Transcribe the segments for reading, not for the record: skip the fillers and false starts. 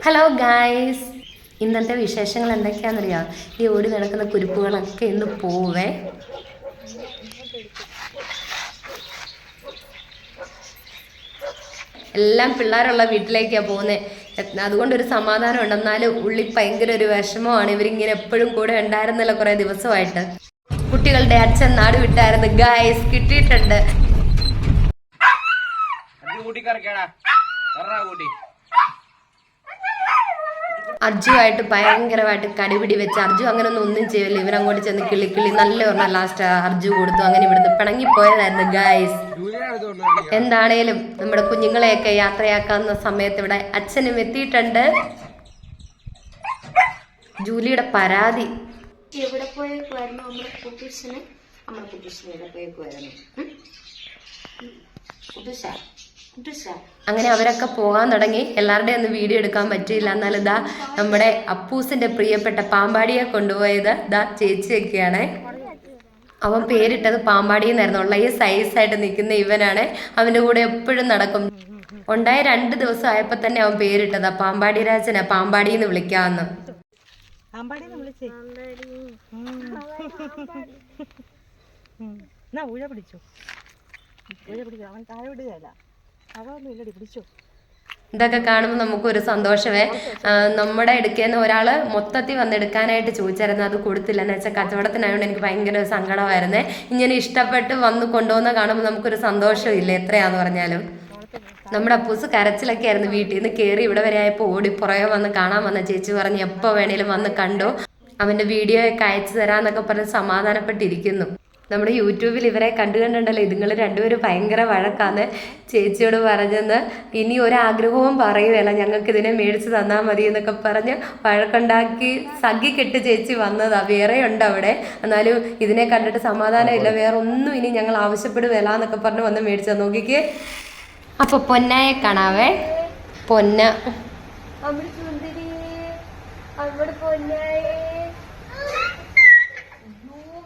Hello guys, ഇന്നത്തെ വിശേഷങ്ങൾ എന്തൊക്കെയാണെന്നറിയാം. ഈ ഓടി നടക്കുന്ന കുരുപ്പുകളൊക്കെ ഇന്ന് പോവേ. എല്ലാം പിള്ളേരുള്ള വീട്ടിലേക്കാണ് പോകുന്നത്. അതുകൊണ്ടൊരു സമാധാനം ഉണ്ട്. എന്നാലും ഉള്ളി ഭയങ്കര ഒരു വിഷമമാണ്. ഇവരിങ്ങനെ എപ്പോഴും കൂടെ ഉണ്ടായിരുന്നല്ലോ കുറേ ദിവസമായിട്ട്. കുട്ടികളുടെ അച്ഛൻ നാട് വിട്ടായിരുന്നു ഗായ്സ്, കിട്ടിയിട്ടുണ്ട്. അർജുവായിട്ട് ഭയങ്കരമായിട്ട് കടിപിടി വെച്ച് അർജു ഒന്നും ചെയ്യില്ല. ഇവരങ്ങോട്ട് ചെന്ന് കിളി നല്ല ഒരെണ്ണം ലാസ്റ്റ് അർജു കൊടുത്തു. അങ്ങനെ ഇവിടുന്ന് പിണങ്ങിപ്പോയതായിരുന്നു ഗായ്സ്. എന്താണേലും നമ്മുടെ കുഞ്ഞുങ്ങളെയൊക്കെ യാത്രയാക്കാവുന്ന സമയത്ത് ഇവിടെ അച്ഛനും എത്തിയിട്ടുണ്ട്. ജൂലിയുടെ പരാതി, എവിടെ പോയേക്കുമായിരുന്നു നമ്മുടെ കുട്ടീഷനെ എവിടെ പോയേക്കുമായിരുന്നു. അങ്ങനെ അവരൊക്കെ പോകാൻ തുടങ്ങി. എല്ലാവരുടെയും ഒന്ന് വീഡിയോ എടുക്കാൻ പറ്റിയില്ല. എന്നാലും ഇതാ നമ്മുടെ അപ്പൂസിന്റെ പ്രിയപ്പെട്ട പാമ്പാടിയെ കൊണ്ടുപോയത് ഇതാ ചേച്ചിയൊക്കെയാണ്. അവൻ പേരിട്ടത് പാമ്പാടി എന്നായിരുന്നു. ഉള്ള ഈ സൈസായിട്ട് നിൽക്കുന്ന ഇവനാണ്. അവന്റെ കൂടെ എപ്പോഴും നടക്കും. ഉണ്ടായ 2 ദിവസം ആയപ്പോ തന്നെ അവൻ പേരിട്ടതാ പാമ്പാടി രാജനെ. പാമ്പാടി എന്ന് വിളിക്കാന്ന്. ഇതൊക്കെ കാണുമ്പോൾ നമുക്കൊരു സന്തോഷമേ. നമ്മുടെ എടുക്കുന്ന ഒരാള് മൊത്തത്തിൽ വന്നെടുക്കാനായിട്ട് ചോദിച്ചായിരുന്നു. അത് കൊടുത്തില്ല. എന്ന് വെച്ചാൽ കച്ചവടത്തിനായതുകൊണ്ട് എനിക്ക് ഭയങ്കര സങ്കടമായിരുന്നേ. ഇങ്ങനെ ഇഷ്ടപ്പെട്ട് വന്ന് കൊണ്ടുപോകുന്ന കാണുമ്പോൾ നമുക്കൊരു സന്തോഷമില്ല എത്രയാന്ന് പറഞ്ഞാലും. നമ്മുടെ അപ്പൂസ് കരച്ചിലൊക്കെ ആയിരുന്നു. വീട്ടിൽ നിന്ന് കയറി ഇവിടെ വരെ ആയപ്പോൾ ഓടി പുറകെ വന്ന് കാണാൻ വന്ന ചേച്ചി പറഞ്ഞ് എപ്പോൾ വേണേലും വന്ന് കണ്ടോ, അവന്റെ വീഡിയോ ഒക്കെ അയച്ചു തരാന്നൊക്കെ പറഞ്ഞ് സമാധാനപ്പെട്ടിരിക്കുന്നു. നമ്മുടെ യൂട്യൂബിൽ ഇവരെ കണ്ടുകണ്ടുണ്ടല്ലോ, ഇതുങ്ങൾ രണ്ടുപേരും ഭയങ്കര വഴക്കാന്ന് ചേച്ചിയോട് പറഞ്ഞെന്ന്. ഇനി ഒരാഗ്രഹവും പറയുകയല്ല, ഞങ്ങൾക്ക് ഇതിനെ മേടിച്ച് തന്നാൽ മതി എന്നൊക്കെ പറഞ്ഞ് വഴക്കുണ്ടാക്കി സഖിക്കെട്ട് ചേച്ചി വന്നതാ. വേറെ ഉണ്ട് അവിടെ, എന്നാലും ഇതിനെ കണ്ടിട്ട് സമാധാനമില്ല. വേറെ ഒന്നും ഇനി ഞങ്ങൾ ആവശ്യപ്പെടുകയല്ല എന്നൊക്കെ പറഞ്ഞ് വന്ന് മേടിച്ചാൽ നോക്കിക്ക്. അപ്പൊ പൊന്നായെ കാണാവേ. പൊന്ന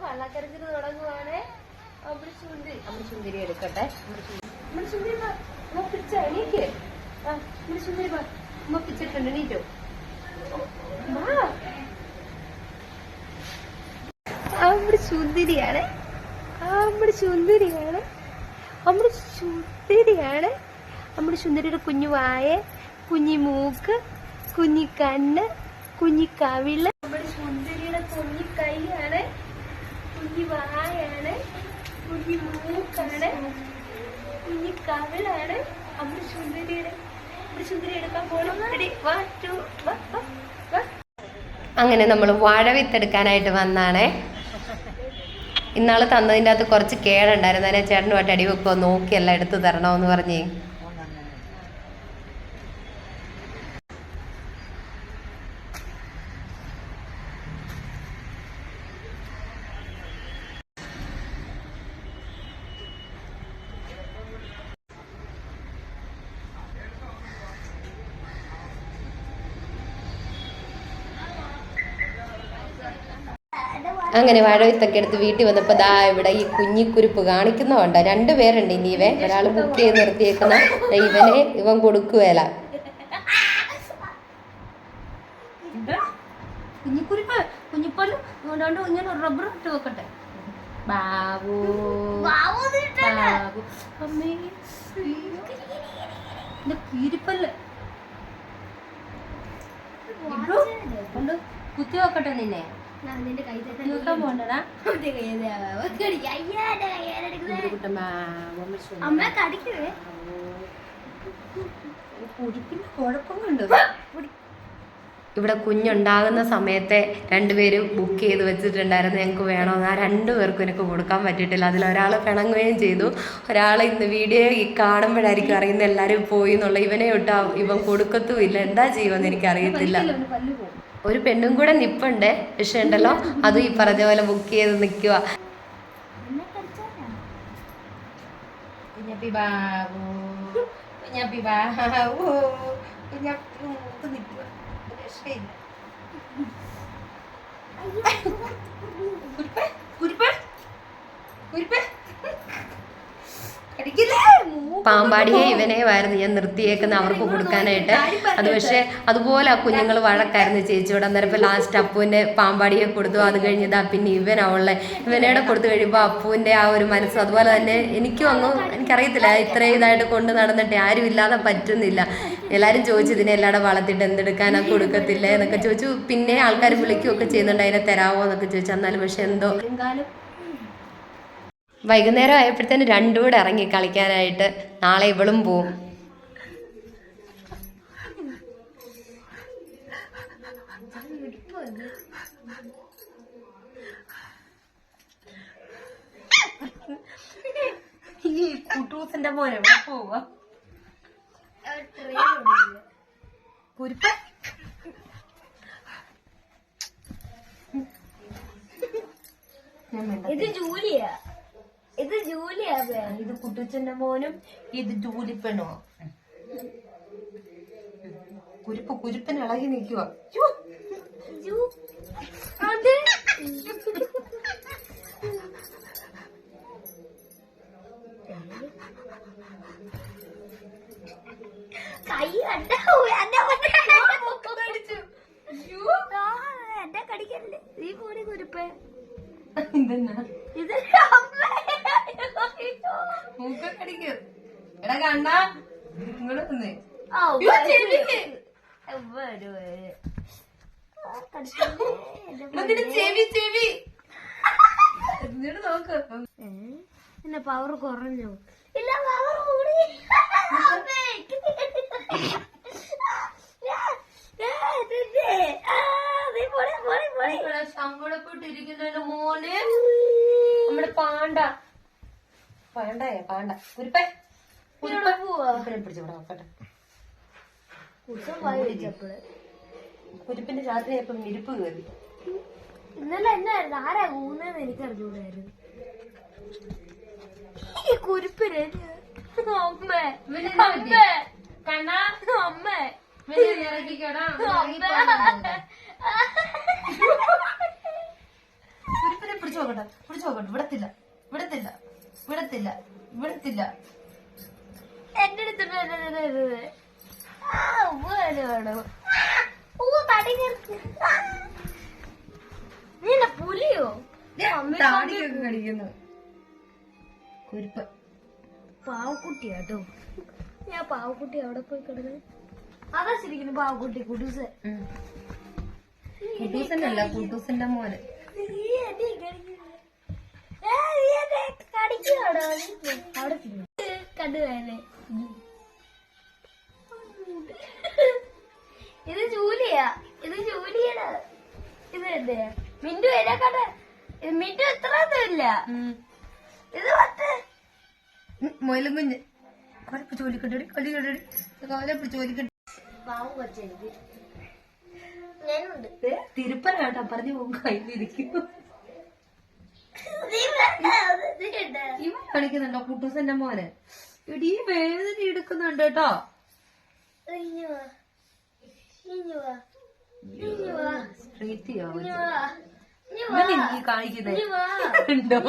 കള്ളക്കരച്ചിന് തുടങ്ങുവാണ്. സുന്ദരി എടുക്കട്ടെ. പിടിച്ചിട്ടുണ്ട്. നീറ്റോ അവിടെ സുന്ദരിയാണ്. നമ്മുടെ സുന്ദരിയുടെ കുഞ്ഞു വായ, കുഞ്ഞി മൂക്ക്, കുഞ്ഞി കണ്ണ്, കുഞ്ഞി കവിള്. നമ്മുടെ സുന്ദരിയുടെ കുഞ്ഞി കൈയാണ്, കുഞ്ഞി വായാണ്, കുഞ്ഞി മൂക്കാണ്, കുഞ്ഞി കവിളാണ്. നമ്മുടെ സുന്ദരി എടുക്കാൻ പോകണം. അങ്ങനെ നമ്മൾ വാഴ വിത്തെടുക്കാനായിട്ട് വന്നാണേ. ഇന്നാള് തന്നതിൻ്റെ അകത്ത് കുറച്ച് കേടുണ്ടായിരുന്നു. അതിനെ ചേട്ടനുമായിട്ട് അടി വെക്കുമോ നോക്കിയല്ല എടുത്തു തരണമെന്ന് പറഞ്ഞേ. അങ്ങനെ വാഴവിത്തൊക്കെ എടുത്ത് വീട്ടിൽ വന്നപ്പോൾ ദാ ഇവിടെ ഈ കുഞ്ഞിക്കുരുപ്പ് കാണിക്കുന്നതുണ്ട്. 2 പേരുണ്ട് ഇനി. ഒരാൾ ബുക്ക് ചെയ്ത് നിർത്തിയേക്കുന്ന ഇവൻ കൊടുക്കുകയല്ല. ഇങ്ങനെ റബ്ബർ ഇട്ട് വെക്കട്ടെ. ബാബു കീരിപ്പല്ല് കുത്തി വെക്കട്ടെ. നിന്നെ ഇവിടെ കുഞ്ഞുണ്ടാകുന്ന സമയത്തെ 2 പേര് ബുക്ക് ചെയ്ത് വെച്ചിട്ടുണ്ടായിരുന്നു. ഞങ്ങൾക്ക് വേണമെന്ന്. ആ 2 പേർക്കും എനിക്ക് കൊടുക്കാൻ പറ്റിയിട്ടില്ല. അതിലൊരാൾ പിണങ്ങുകയും ചെയ്തു. ഒരാൾ ഇന്ന് വീഡിയോ ഈ കാണുമ്പോഴായിരിക്കും അറിയുന്നത് എല്ലാവരും പോയി എന്നുള്ള. ഇവനെ ഒട്ടാ ഇവൻ കൊടുക്കത്തുമില്ല. എന്താ ചെയ്യുമെന്ന് എനിക്കറിയത്തില്ല. ഒരു പെണ്ണും കൂടെ നിപ്പുണ്ട്. പക്ഷെ ഉണ്ടല്ലോ, അതും ഈ പറഞ്ഞ പോലെ ബുക്ക് ചെയ്ത് നിൽക്കുക. പാമ്പാടിയെ ഇവനെയുമായിരുന്നു ഞാൻ നിർത്തിയേക്കുന്ന അവർക്ക് കൊടുക്കാനായിട്ട്. അത് പക്ഷേ അതുപോലെ ആ കുഞ്ഞുങ്ങൾ വഴക്കായിരുന്നു ചേച്ചിയോട്. അന്നേരം ഇപ്പോൾ ലാസ്റ്റ് അപ്പുവിൻ്റെ പാമ്പാടിയെ കൊടുത്തു. അത് കഴിഞ്ഞതാ പിന്നെ ഇവനോടെ കൊടുത്തു കഴിയുമ്പോൾ അപ്പുവിൻ്റെ ആ ഒരു മനസ്സും അതുപോലെ തന്നെ എനിക്കും എനിക്കറിയത്തില്ല ഇത്രയും ഇതായിട്ട് കൊണ്ട് നടന്നിട്ട് ആരും ഇല്ലാതെ പറ്റുന്നില്ല. എല്ലാവരും ചോദിച്ചു ഇതിനെ എല്ലാവരും വളർത്തിയിട്ട് എന്തെടുക്കാനാ കൊടുക്കത്തില്ല എന്നൊക്കെ ചോദിച്ചു. പിന്നെ ആൾക്കാർ വിളിക്കുകയൊക്കെ ചെയ്യുന്നുണ്ട് അതിനെ തരാമോ എന്നൊക്കെ ചോദിച്ചു. എന്നാലും പക്ഷെ എന്തോ വൈകുന്നേരം ആയപ്പോഴത്തേന് രണ്ടും കൂടെ ഇറങ്ങി കളിക്കാനായിട്ട്. നാളെ ഇവളും പോവും. ഈ കുട്ടൂസിന്റെ മോനെ പോവാ കുരുപ്പ്. ഇത് ജൂലിയാ, ഇത് ജൂലിയാ. ഇത് കുട്ടുച്ചന്റെ മോനും ഇത് ജൂലിപ്പെണ്ണോ. കുരുപ്പിന് ഇളകി നിൽക്കുക. കൈ എന്നെ കടിക്കല്ലേ നീ കൂടി കുരുപ്പ്. മൂക്കടിക്കും. എടാ കണ്ണ ഇങ്ങോട്ട് ചെവി നോക്ക്. എന്നെ പവർ കുറഞ്ഞു. ഇല്ല പവർ കൂടി. സങ്കടപ്പെട്ടിരിക്കുന്നതിന്റെ മോന് നമ്മുടെ പാണ്ട കുരുപ്പെ പിടിച്ചോടെ നോക്കട്ടെ. കുരുപ്പിന്റെ രാത്രി ഇപ്പം ഇരിപ്പ് കയറി. ഇന്നലെ എന്നായിരുന്നു ആരാ കൂന്നെന്ന് എനിക്കറിഞ്ഞൂടായിരുന്നു. ഈ കുരുപ്പിന് കുരുപ്പിനെ പിടിച്ചു നോക്കട്ടെ. വിടത്തില്ല. എന്റെ അടുത്തിട്ട് നീ പുലിയോ താടിയൊക്കെ കടിക്കുന്നു. കുരുപ്പ് പാവക്കുട്ടിയാട്ടോ. ഞാൻ പാവക്കുട്ടി അവിടെ പോയി കിടക്കുന്നത്. അതാ ശരിക്കും പാവക്കുട്ടി കുട്ടൂസനല്ല കുട്ടൂസിന്റെ മോന്. കണ്ടുപോയല്ലേ. ഇത് ജൂലിയാ, ഇത് ജൂലിയാണ്. ഇത് എന്തെയാ മിന്റു എന്നെക്കണ്ട. മിന്റു എത്ര ഒന്നുമില്ല. ഇത് പത്ത് മൊയിലും കുഞ്ഞ് ജോലിക്കണ്ടി ജോലിക്കണ്ടി പാവം കൊച്ചെനിക്ക്. ഞാനുണ്ട് തിരുപ്പനാട്ടാ പറഞ്ഞു പോകും കയ്യിലിരിക്കും. ഇവൻ കളിക്കുന്നുണ്ടോ കുട്ടൂസന്റെ മോനെ? ഇടീ വേദന എടുക്കുന്നുണ്ട് കേട്ടോ. കാണിക്കുന്നുണ്ടോ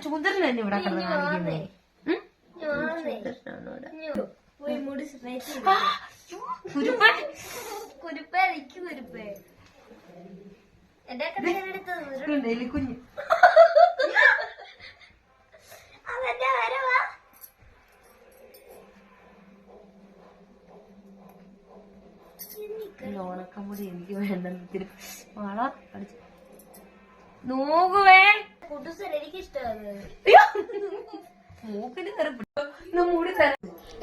ചൂന്തരൻ തന്നെ ഇവിടെ കിടന്ന് കാണിക്കുന്നേ. കുരുപ്പേ നിക്ക് കുരുപ്പേ. എന്റെ കുഞ്ഞ് അതെന്റെ വരവാ. ഓണക്കമ്പടി എനിക്ക് വേണ്ടെന്ന് വള നോക്കുവേ. കുട്ടൂസൻ എനിക്ക് ഇഷ്ടമാണ്.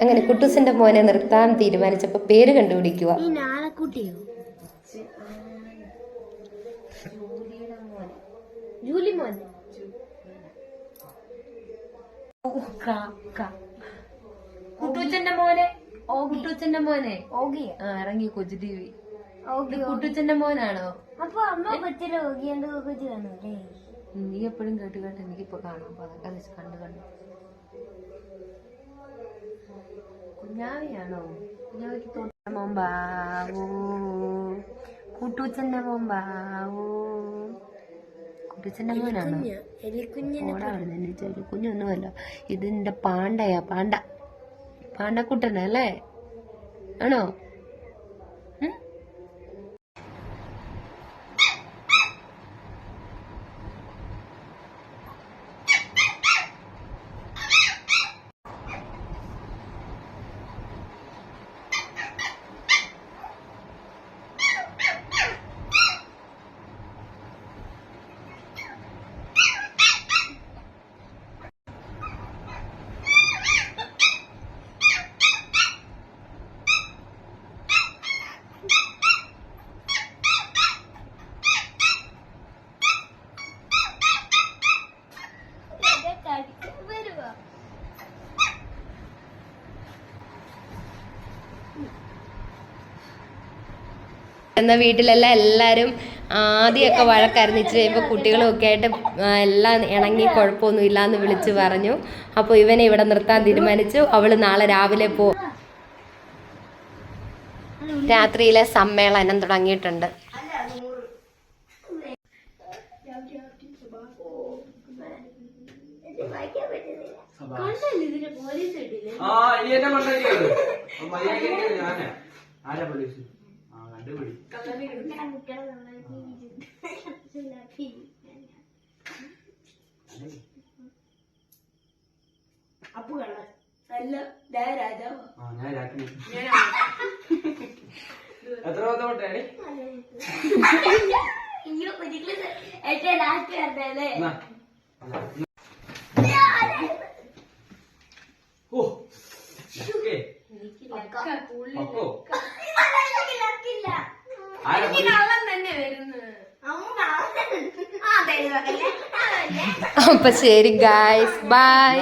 അങ്ങനെ കുട്ടൂസിന്റെ മോനെ നിർത്താൻ തീരുമാനിച്ചപ്പോ പേര് കണ്ടുപിടിക്കുക. ഈ നാളക്കുട്ടിയോ ജൂലി മോൻ. കുട്ടൂച്ചന്റെ മോനെ കുട്ടൂച്ചന്റെ മോനെ ഇറങ്ങി കൊച്ചു ടി വി. കുട്ടൂച്ചന്റെ മോനാണോ? അപ്പൊ അമ്മ കൊച്ചിലെ ഓഗിയന്റെ കൊച്ചു കാണൂല്ലേ? നീ എപ്പോഴും കേട്ട് എനിക്കിപ്പോ കാണാം. അപ്പൊ അതൊക്കെ കണ്ടു കുഞ്ഞാവിയാണോ? കുഞ്ഞാവിക്ക് തോന്നാവോ കുട്ടൂച്ചന്റെ മോമ്പാവോ കുട്ടിച്ചന്റെ മോനാണോ? ഓടാ അവിടെ കുഞ്ഞൊന്നുമല്ല, ഇതിന്റെ പാണ്ടയാ, പാണ്ടക്കുട്ടനല്ലേ? ആണോ? എന്ന വീട്ടിലെല്ലാം എല്ലാവരും ആദ്യമൊക്കെ വഴക്കായിരുന്നു. ഇച്ചിരി കഴിയുമ്പോൾ കുട്ടികളും ഒക്കെ ആയിട്ട് എല്ലാം ഇണങ്ങി കുഴപ്പമൊന്നും ഇല്ലാന്ന് വിളിച്ചു പറഞ്ഞു. അപ്പോൾ ഇവനെ ഇവിടെ നിർത്താൻ തീരുമാനിച്ചു. അവള് നാളെ രാവിലെ രാത്രിയിലെ സമ്മേളനം തുടങ്ങിയിട്ടുണ്ട്. അപ്പൊ ശരി ഗായ്സ്, ബൈ.